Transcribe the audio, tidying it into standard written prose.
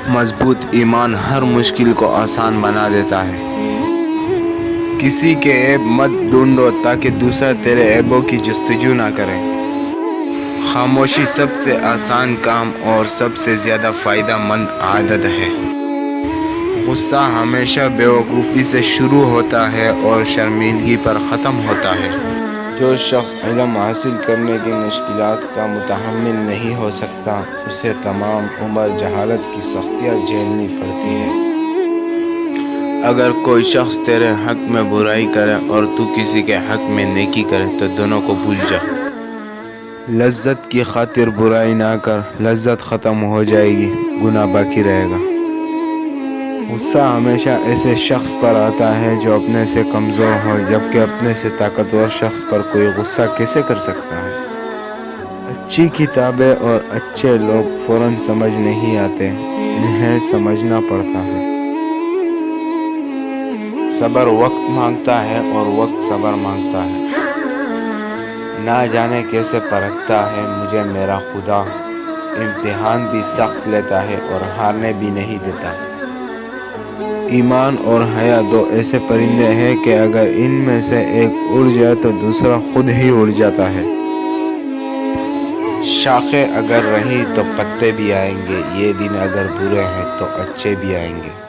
مضبوط ایمان ہر مشکل کو آسان بنا دیتا ہے۔ کسی کے عیب مت ڈھونڈو تاکہ دوسرا تیرے عیبوں کی جستجو نہ کرے۔ خاموشی سب سے آسان کام اور سب سے زیادہ فائدہ مند عادت ہے۔ غصہ ہمیشہ بیوقوفی سے شروع ہوتا ہے اور شرمندگی پر ختم ہوتا ہے۔ جو شخص علم حاصل کرنے کی مشکلات کا متحمل نہیں ہو سکتا، اسے تمام عمر جہالت کی سختیاں جھیلنی پڑتی ہیں۔ اگر کوئی شخص تیرے حق میں برائی کرے اور تو کسی کے حق میں نیکی کرے تو دونوں کو بھول جا۔ لذت کی خاطر برائی نہ کر، لذت ختم ہو جائے گی، گناہ باقی رہے گا۔ غصہ ہمیشہ ایسے شخص پر آتا ہے جو اپنے سے کمزور ہو، جبکہ اپنے سے طاقتور شخص پر کوئی غصہ کیسے کر سکتا ہے؟ اچھی کتابیں اور اچھے لوگ فوراً سمجھ نہیں آتے، انہیں سمجھنا پڑتا ہے۔ صبر وقت مانگتا ہے اور وقت صبر مانگتا ہے۔ نہ جانے کیسے پرکھتا ہے مجھے میرا خدا، امتحان بھی سخت لیتا ہے اور ہارنے بھی نہیں دیتا۔ ایمان اور حیا دو ایسے پرندے ہیں کہ اگر ان میں سے ایک اڑ جائے تو دوسرا خود ہی اڑ جاتا ہے۔ شاخیں اگر رہی تو پتے بھی آئیں گے، یہ دن اگر برے ہیں تو اچھے بھی آئیں گے۔